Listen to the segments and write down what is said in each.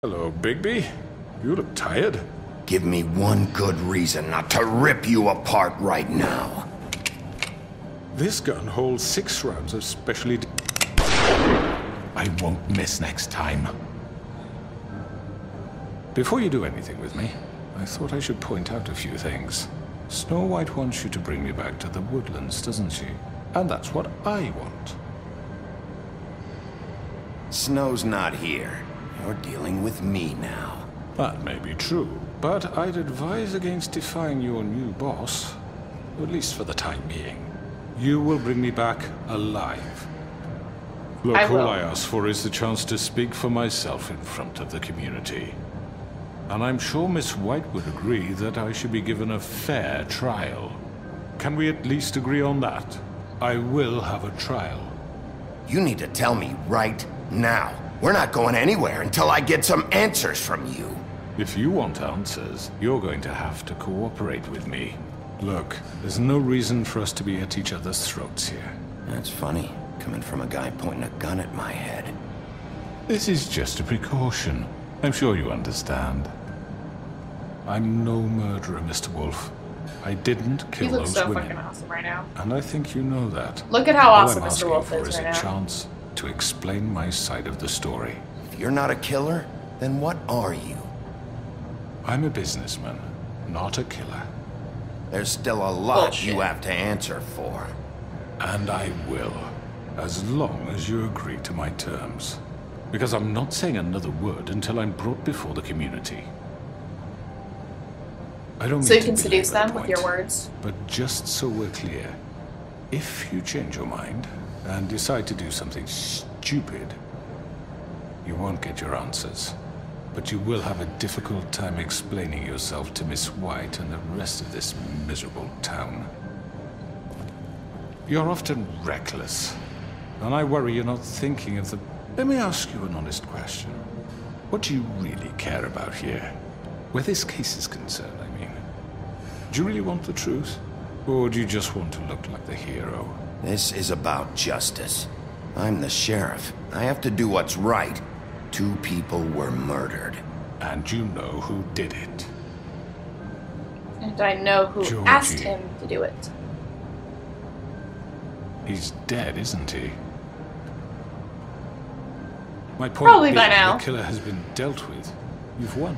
Hello, Bigby. You look tired. Give me one good reason not to rip you apart right now. This gun holds 6 rounds of specially... I won't miss next time. Before you do anything with me, I thought I should point out a few things. Snow White wants you to bring me back to the woodlands, doesn't she? And that's what I want. Snow's not here. You're dealing with me now. That may be true, but I'd advise against defying your new boss, at least for the time being. You will bring me back alive. Look, all I ask for is the chance to speak for myself in front of the community. And I'm sure Miss White would agree that I should be given a fair trial. Can we at least agree on that? I will have a trial. You need to tell me right now. We're not going anywhere until I get some answers from you. If you want answers, you're going to have to cooperate with me. Look, there's no reason for us to be at each other's throats here. That's funny, coming from a guy pointing a gun at my head. This is just a precaution. I'm sure you understand. I'm no murderer, Mr. Wolf. I didn't kill those women. He looks so fucking awesome right now. And I think you know that. Look at how awesome Mr. Wolf is right now. A chance to explain my side of the story. If you're not a killer, then what are you? I'm a businessman, not a killer. There's still a lot you have to answer for. And I will, as long as you agree to my terms. Because I'm not saying another word until I'm brought before the community. I don't so mean you can seduce them with your words? But just so we're clear, if you change your mind and decide to do something stupid, you won't get your answers. But you will have a difficult time explaining yourself to Miss White and the rest of this miserable town. You're often reckless, and I worry you're not thinking of the... Let me ask you an honest question. What do you really care about here? Where this case is concerned, I mean. Do you really want the truth? Or do you just want to look like the hero? This is about justice. I'm the sheriff. I have to do what's right. 2 people were murdered. And you know who did it. And I know who Georgie. Asked him to do it. He's dead, isn't he? My point Probably by being, now. The killer has been dealt with. You've won.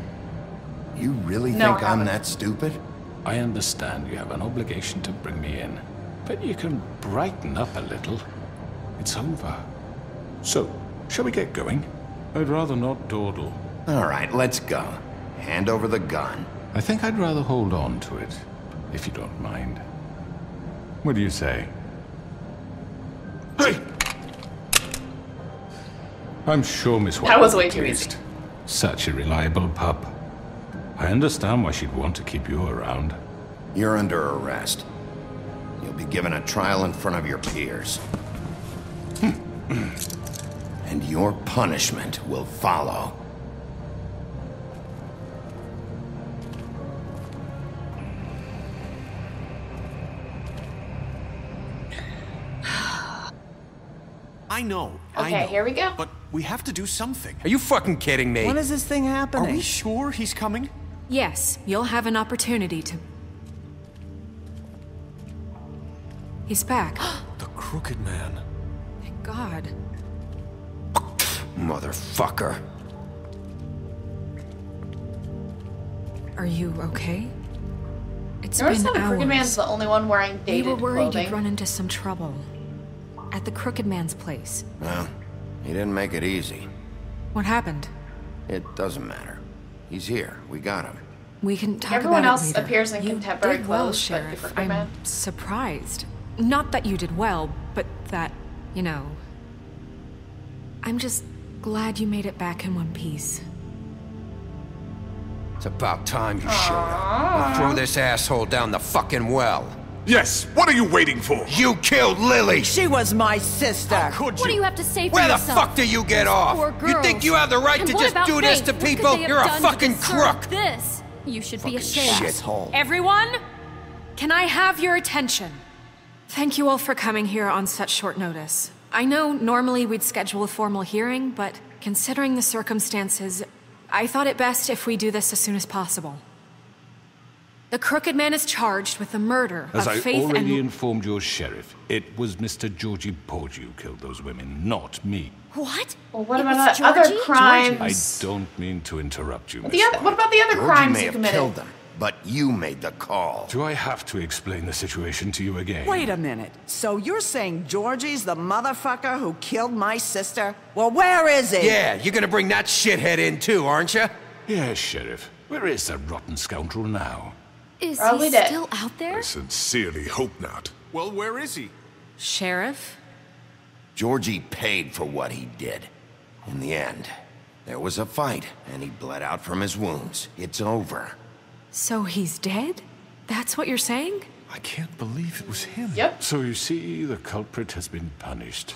You really think I'm that stupid? I understand you have an obligation to bring me in. But you can brighten up a little. It's over. So, shall we get going? I'd rather not dawdle. All right, let's go. Hand over the gun. I think I'd rather hold on to it, if you don't mind. What do you say? Hey! I'm sure Miss White That was way too easy. Such a reliable pup. I understand why she'd want to keep you around. You're under arrest. You'll be given a trial in front of your peers. And your punishment will follow. I know. Okay, here we go. But we have to do something. Are you fucking kidding me? When is this thing happening? Are we sure he's coming? Yes, you'll have an opportunity to... He's back. The Crooked Man. Thank God. Motherfucker. Are you okay? It's Notice been how the hours. Crooked Man's the only one wearing We dated were worried clothing. you'd run into some trouble. At the Crooked Man's place. Well, he didn't make it easy. What happened? It doesn't matter. He's here. We got him. We can talk Everyone about else it later. appears in You contemporary did well, clothes, but the Sheriff. Crooked I'm Man? surprised. Not that you did well, but that, you know... I'm just glad you made it back in one piece. It's about time you showed up. I'll throw this asshole down the fucking well. Yes, what are you waiting for? You killed Lily! She was my sister. How could you? What do you have to say for Where the yourself? fuck do you get off? Poor You girls. think you have the right And to what just about do this Faith? to What could people? they have You're a done to fucking deserve crook! This. You should be ashamed. Shithole. Everyone, can I have your attention? Thank you all for coming here on such short notice. I know normally we'd schedule a formal hearing, but considering the circumstances, I thought it best if we do this as soon as possible. The Crooked Man is charged with the murder As of I Faith already and... informed your sheriff, it was Mr. Georgie Porgy who killed those women, not me. What? Well, what It about was other Georgie? I crimes? don't mean to interrupt you, Miss What about the other Georgie crimes may you have committed? killed them, but you made the call. Do I have to explain the situation to you again? Wait a minute. So you're saying Georgie's the motherfucker who killed my sister? Well, where is he? Yeah, you're gonna bring that shithead in too, aren't you? Yes, Sheriff. Where is that rotten scoundrel now? Is Probably he dead. still out there? I sincerely hope not. Well, where is he? Sheriff? Georgie paid for what he did. In the end, there was a fight, and he bled out from his wounds. It's over. So he's dead? That's what you're saying? I can't believe it was him. Yep. So you see, the culprit has been punished.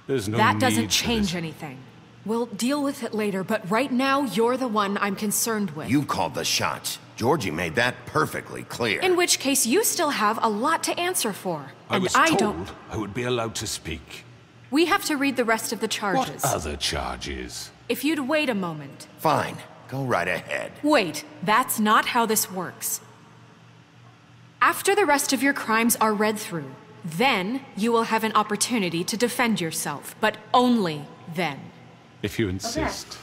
There's no That need doesn't for change this. anything. We'll deal with it later, but right now, you're the one I'm concerned with. You called the shots. Georgie made that perfectly clear. In which case, you still have a lot to answer for. I And was I told don't... I would be allowed to speak. We have to read the rest of the charges. What other charges? If you'd wait a moment. Fine. Go right ahead. Wait, that's not how this works. After the rest of your crimes are read through, then you will have an opportunity to defend yourself, but only then. If you insist.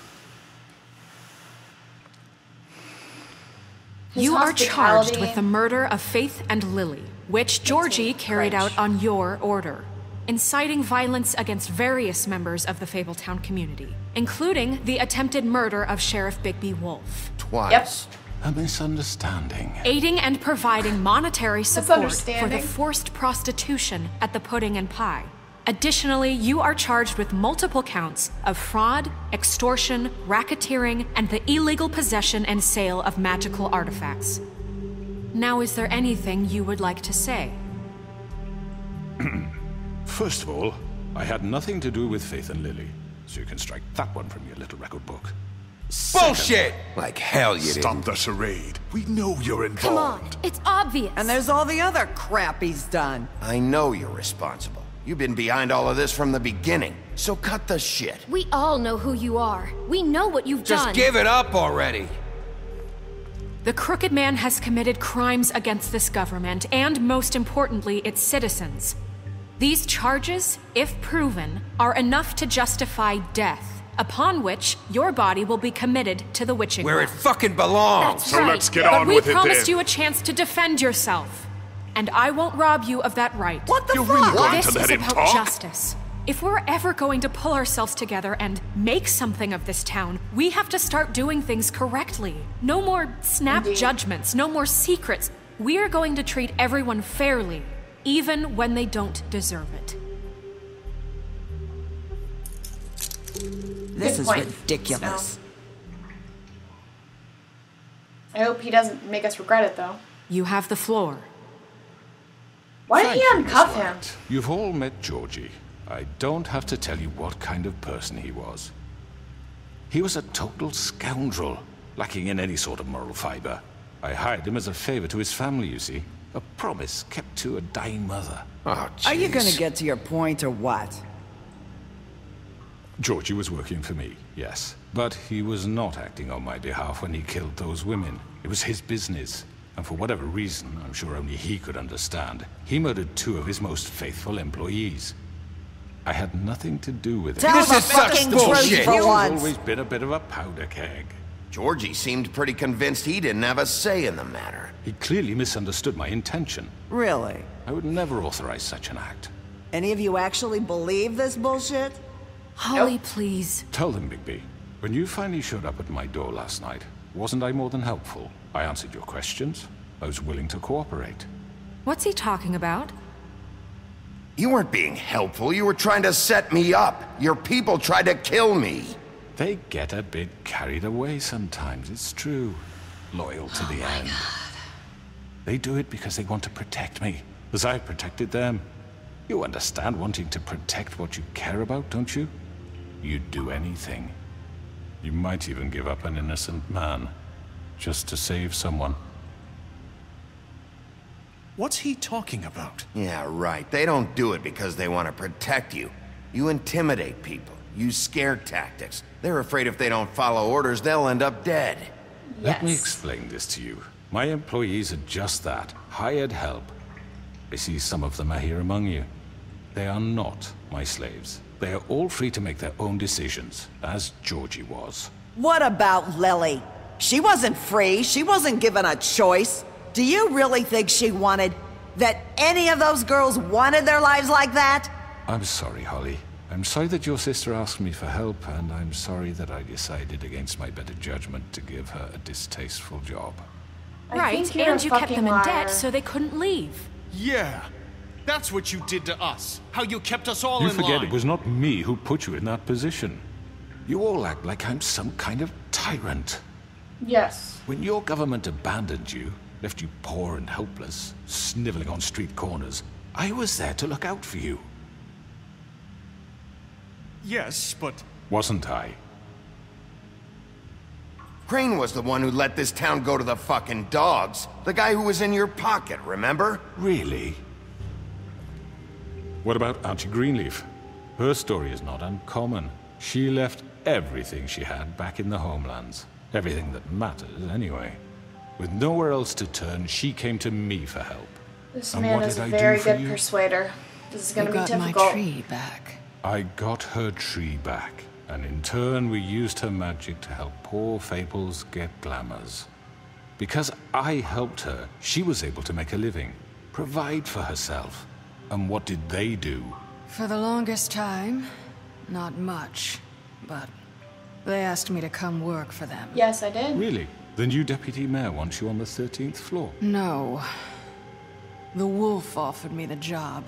You are charged hospitality- with the murder of Faith and Lily, which Georgie carried out on your order, inciting violence against various members of the Fabletown community, including the attempted murder of Sheriff Bigby Wolf, Twice. A misunderstanding. aiding and providing monetary support for the Misunderstanding. forced prostitution at the Pudding and Pie. Additionally, you are charged with multiple counts of fraud, extortion, racketeering, and the illegal possession and sale of magical artifacts. Now, is there anything you would like to say? First of all, I had nothing to do with Faith and Lily, so you can strike that one from your little record book. Bullshit! Like hell you Stop didn't. the charade. We know you're involved. Come on, it's obvious. And there's all the other crap he's done. I know you're responsible. You've been behind all of this from the beginning. So cut the shit. We all know who you are. We know what you've Just done. give it up already. The Crooked Man has committed crimes against this government and, most importantly, its citizens. These charges, if proven, are enough to justify death, upon which your body will be committed to the witching Where it well. fucking belongs. That's So right. let's get But on we with it promised then. you a chance to defend yourself, and I won't rob you of that right. What the You're fuck? really going This to let is him about talk? justice. If we're ever going to pull ourselves together and make something of this town, we have to start doing things correctly. No more snap Indeed. judgments, no more secrets. We are going to treat everyone fairly, even when they don't deserve it. This Good is point. ridiculous. I hope he doesn't make us regret it, though. You have the floor. Why did Thank he you, Miss uncuff him? White. You've all met Georgie. I don't have to tell you what kind of person he was. He was a total scoundrel, lacking in any sort of moral fiber. I hired him as a favor to his family, you see. A promise kept to a dying mother. Oh, Are you gonna jeez. get to your point or what? Georgie was working for me, yes. But he was not acting on my behalf when he killed those women. It was his business. And for whatever reason, I'm sure only he could understand, he murdered 2 of his most faithful employees. I had nothing to do with it. Tell This the is such fucking bullshit. truth for Georgie's once. always been a bit of a powder keg. Georgie seemed pretty convinced he didn't have a say in the matter. He clearly misunderstood my intention. Really? I would never authorize such an act. Any of you actually believe this bullshit? Holly, please. Tell them, Bigby, when you finally showed up at my door last night, wasn't I more than helpful? I answered your questions. I was willing to cooperate. What's he talking about? You weren't being helpful. You were trying to set me up. Your people tried to kill me. They get a bit carried away sometimes, it's true. Loyal to the end. They do it because they want to protect me, as I protected them. You understand wanting to protect what you care about, don't you? You'd do anything. You might even give up an innocent man, just to save someone. What's he talking about? Yeah, right. They don't do it because they want to protect you. You intimidate people. use scare tactics. They're afraid if they don't follow orders, they'll end up dead. Let me explain this to you. My employees are just that, hired help. I see some of them are here among you. They are not my slaves. They are all free to make their own decisions, as Georgie was. What about Lily? She wasn't free. She wasn't given a choice. Do you really think she wanted... that any of those girls wanted their lives like that? I'm sorry, Holly. I'm sorry that your sister asked me for help, and I'm sorry that I decided against my better judgment to give her a distasteful job. Right, and you kept them in debt so they couldn't leave. Yeah. That's what you did to us. How you kept us all You in line. forget it was not me who put you in that position. You all act like I'm some kind of tyrant. Yes. When your government abandoned you, left you poor and helpless, sniveling on street corners, I was there to look out for you. Yes, but... Wasn't I? Crane was the one who let this town go to the fucking dogs. The guy who was in your pocket, remember? Really? What about Auntie Greenleaf? Her story is not uncommon. She left everything she had back in the homelands. Everything that matters, anyway. With nowhere else to turn, she came to me for help. This And man what is did a I do very for good you? persuader. This is gonna be got difficult. my tree back. I got her tree back, and in turn we used her magic to help poor Fables get glamours. Because I helped her, she was able to make a living, provide for herself. And what did they do? For the longest time, not much, but they asked me to come work for them. Yes, I did. Really? The new deputy mayor wants you on the 13th floor? No. The wolf offered me the job.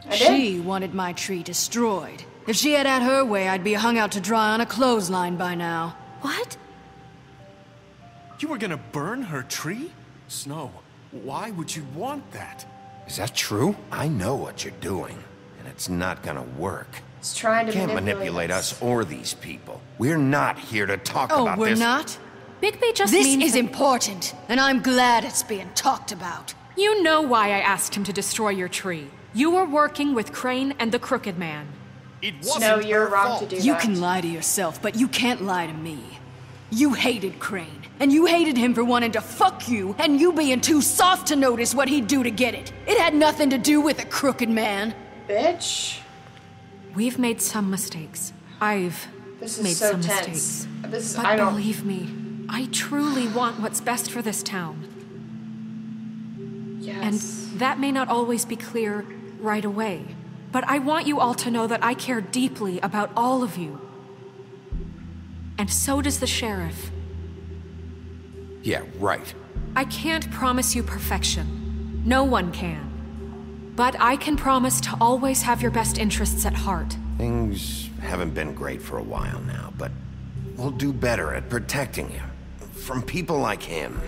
I did. She wanted my tree destroyed. If she had her way, I'd be hung out to dry on a clothesline by now. What? You were gonna burn her tree? Snow, why would you want that? Is that true? I know what you're doing, and it's not gonna work. He's trying to You can't manipulate us or these people. We're not here to talk Oh, about we're this. not? Bigby just This means is that- important, and I'm glad it's being talked about. You know why I asked him to destroy your tree. You were working with Crane and the Crooked Man. It wasn't No, you're her wrong fault. to do You that. can lie to yourself, but you can't lie to me. You hated Crane, and you hated him for wanting to fuck you, and you being too soft to notice what he'd do to get it. It had nothing to do with a crooked man. Bitch. We've made some mistakes. I've This is made so some tense. mistakes. This is, But I don't... believe me, I truly want what's best for this town. Yes. And that may not always be clear right away. But I want you all to know that I care deeply about all of you. And so does the sheriff. Yeah, right. I can't promise you perfection. No one can. But I can promise to always have your best interests at heart. Things haven't been great for a while now, but we'll do better at protecting you. From people like him.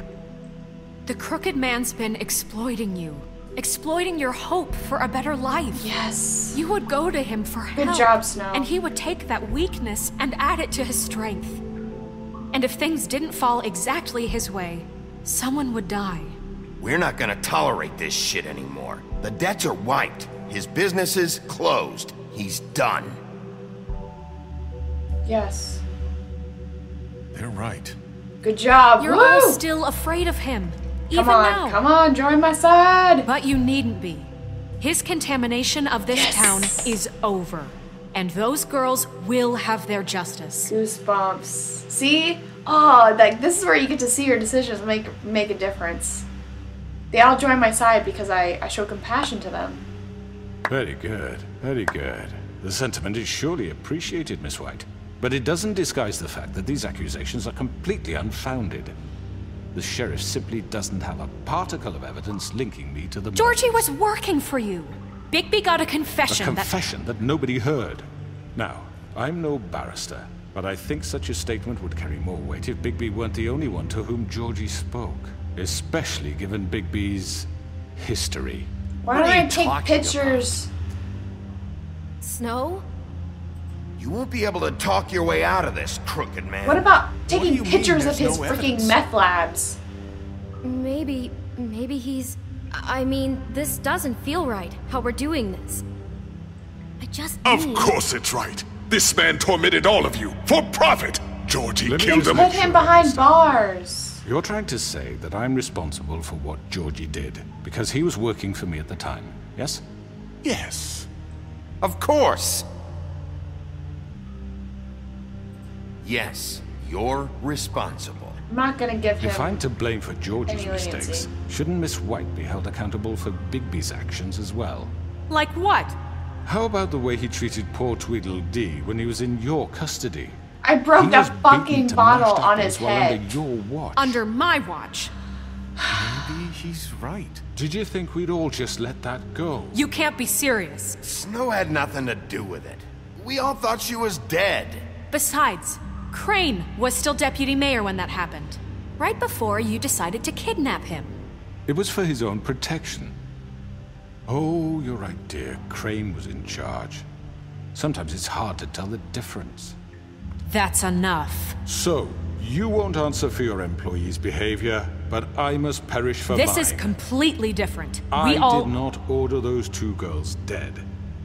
The Crooked Man's been exploiting you. Exploiting your hope for a better life. Yes. You would go to him for help. Good job, Snow. And he would take that weakness and add it to his strength. And if things didn't fall exactly his way, someone would die. We're not gonna tolerate this shit anymore. The debts are wiped. His business is closed. He's done. Yes. They're right. Good job. You're Woo! all still afraid of him. Come even on, now. come on, join my side. But you needn't be. His contamination of this Yes. town is over. And those girls will have their justice. Goosebumps. See? Oh, like this is where you get to see your decisions make a difference. They all join my side because I show compassion to them. Very good, very good. The sentiment is surely appreciated, Miss White. But it doesn't disguise the fact that these accusations are completely unfounded. The sheriff simply doesn't have a particle of evidence linking me to the Georgie murders. was working for you. Bigby got a A confession confession that nobody heard. Now, I'm no barrister, but I think such a statement would carry more weight if Bigby weren't the only one to whom Georgie spoke. Especially given Bigby's history. Why What don't are I you take talking pictures? Snow? You won't be able to talk your way out of this, crooked man. What about do taking you mean pictures of there's his no freaking evidence? meth labs? Maybe he's... I mean, this doesn't feel right, how we're doing this. I just Of need... course it's right. This man tormented all of you for profit. Georgie killed them. Put him behind bars. You're trying to say that I'm responsible for what Georgie did because he was working for me at the time, yes? Yes. Of course. Yes, you're responsible. I'm not gonna give him. If I'm to blame for Georgie's any leniency. mistakes, shouldn't Miss White be held accountable for Bigby's actions as well? Like what? How about the way he treated poor Tweedledee when he was in your custody? I broke He the was fucking beaten to bottle mashed on apples his while head. under your watch. Under my watch. Maybe he's right. Did you think we'd all just let that go? You can't be serious. Snow had nothing to do with it. We all thought she was dead. Besides, Crane was still deputy mayor when that happened. Right before you decided to kidnap him. It was for his own protection. Oh, you're right, dear. Crane was in charge. Sometimes it's hard to tell the difference. That's enough. So, you won't answer for your employees' behavior, but I must perish for mine. This is completely different. I did not order those two girls dead.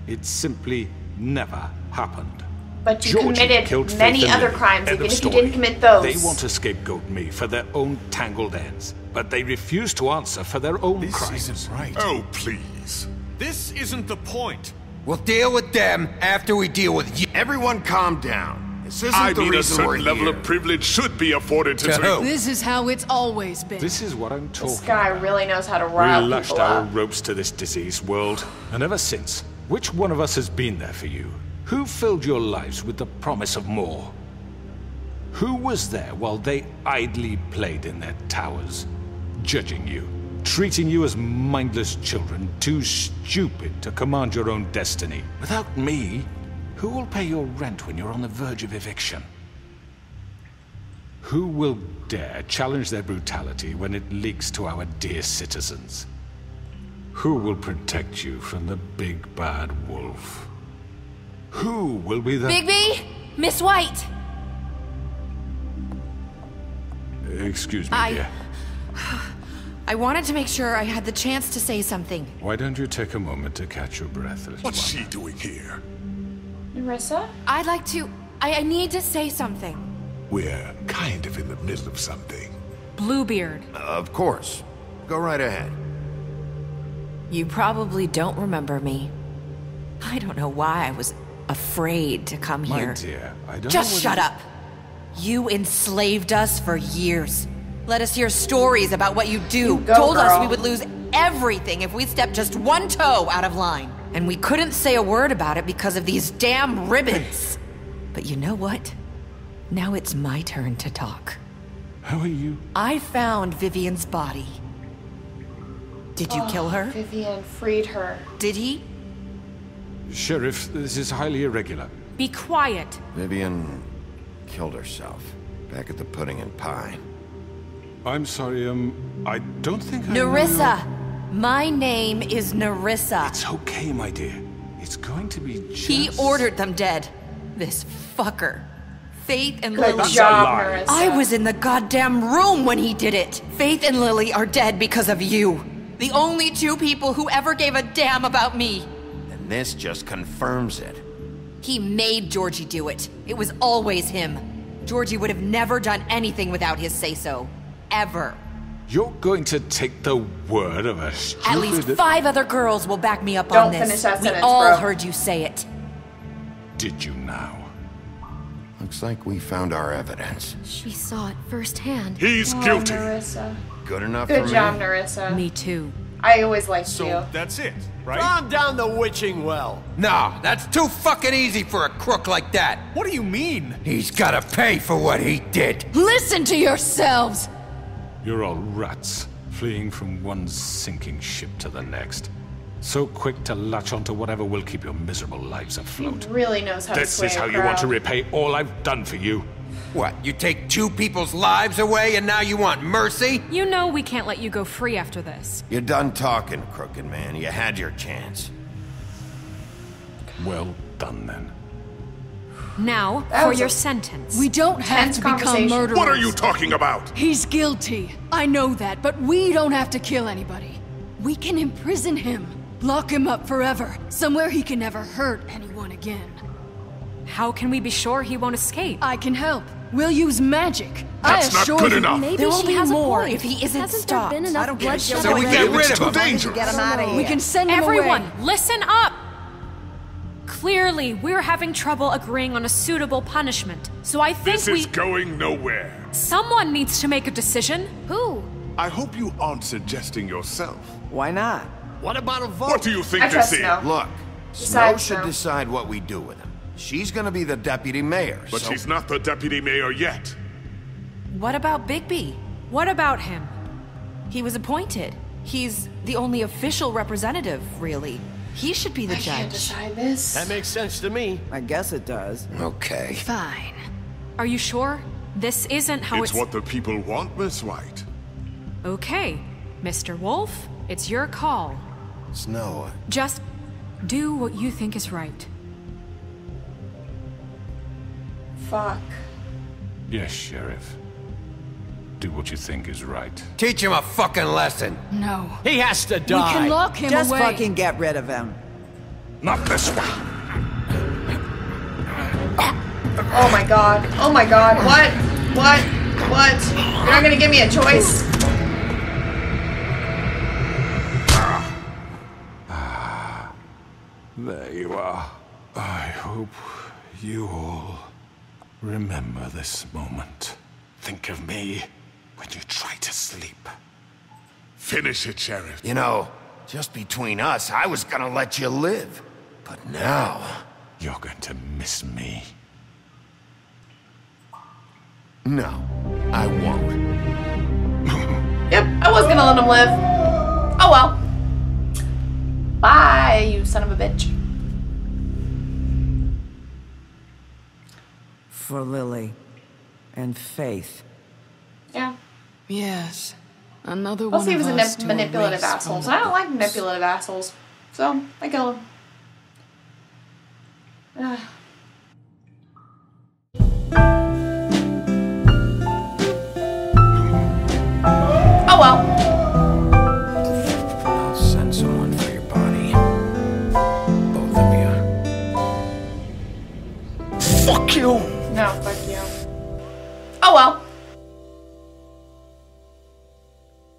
It simply never happened. But you Georgie committed killed Faith many and other Lily. crimes, End even of if you story. didn't commit those. They want to scapegoat me for their own tangled ends, but they refuse to answer for their own This crimes. isn't right. Oh, please. This isn't the point. We'll deal with them after we deal with you. Everyone calm down. This isn't I the mean, a reason we're certain level here. of privilege should be afforded to... To who? This is how it's always been. This is what I'm talking This guy about. really knows how to We rile lashed people our up. ropes to this diseased world, and ever since, which one of us has been there for you? Who filled your lives with the promise of more? Who was there while they idly played in their towers, judging you, treating you as mindless children, too stupid to command your own destiny? Without me, who will pay your rent when you're on the verge of eviction? Who will dare challenge their brutality when it leaks to our dear citizens? Who will protect you from the big bad wolf? Who will be the... Bigby? Miss White! Excuse me, dear. I wanted to make sure I had the chance to say something. Why don't you take a moment to catch your breath, little What's one? she doing here? Marissa? I'd like to... I need to say something. We're kind of in the middle of something. Bluebeard. Of course. Go right ahead. You probably don't remember me. I don't know why I was afraid to come here. My dear, I don't know Just what shut it- up. You enslaved us for years. Let us hear stories about what you do. You go, Told us girl. we would lose everything if we stepped just one toe out of line. And we couldn't say a word about it because of these damn ribbons. But you know what? Now it's my turn to talk. How are you? I found Vivian's body. Did you kill her? Vivian freed her. Did he? Sheriff, this is highly irregular. Be quiet. Vivian killed herself back at the Pudding and Pie. I'm sorry, I don't think I know Nerissa! My name is Nerissa. It's okay, my dear. It's going to be just... He ordered them dead. This fucker. Faith and Good Lily. job, lie. Marissa. I was in the goddamn room when he did it. Faith and Lily are dead because of you. The only two people who ever gave a damn about me. And this just confirms it. He made Georgie do it. It was always him. Georgie would have never done anything without his say-so. Ever. You're going to take the word of a stupid... At least 5 other girls will back me up Don't on this. finish that We sentence, all bro. heard you say it. Did you now? Looks like we found our evidence. She saw it firsthand. He's Oh, guilty. Marissa. Good enough Good for job, me? Narissa. Me too. I always liked So you. that's it, right? Calm down the witching well. Nah, that's too fucking easy for a crook like that. What do you mean? He's gotta pay for what he did. Listen to yourselves! You're all rats, fleeing from one sinking ship to the next. So quick to latch onto whatever will keep your miserable lives afloat. Really knows how to This sway is a how you want to crowd. repay all I've done for you. What, you take 2 people's lives away and now you want mercy? You know we can't let you go free after this. You're done talking, crooked man. You had your chance. Well done, then. Now, That for was your a sentence. We don't have Tense to become conversation. murderers. What are you talking about? He's guilty. I know that, but we don't have to kill anybody. We can imprison him. Lock him up forever. Somewhere he can never hurt anyone again. How can we be sure he won't escape? I can help. We'll use magic. That's not good enough. Maybe There will she be has more a point. if he isn't Hasn't stopped. there been I enough don't get it. bloodshed So we already? get rid of Too him. dangerous. Get him out of here. We can send him Everyone, away. listen up! Clearly, we're having trouble agreeing on a suitable punishment. So I think This is going nowhere. someone needs to make a decision. Who? I hope you aren't suggesting yourself. Why not? What about a vote? What do you think I trust this is? Snow. Look, Snow Besides should Snow. decide what we do with him. She's gonna be the deputy mayor, But so... she's not the deputy mayor yet. What about Bigby? What about him? He was appointed. He's the only official representative, really. He should be the I can't judge. decide this. That makes sense to me. I guess it does. Okay. Fine. Are you sure? This isn't how It's what the people want, Miss White. Okay, Mr. Wolf, it's your call. Snow, Just do what you think is right. Fuck. Yes, Sheriff. Do what you think is right. Teach him a fucking lesson. No. He has to We die. can lock him Just away. fucking get rid of him. Not this way. Oh my god. Oh my god. What? What? What? You're not gonna give me a choice? There you are. I hope you all remember this moment. Think of me when you try to sleep. Finish it, Sheriff. you know, just between us, I was gonna let you live. But now... You're going to miss me. No, I won't. Yep, I was gonna let him live. Oh well. Bye, you son of a bitch. For Lily. And Faith. Yeah. Yes. Another Plus, one he was of a us to manipulative erase asshole, from so the I don't like books. manipulative assholes. So, I kill him. Oh well. I'll send someone for your body. Both of you. Fuck you! No, fuck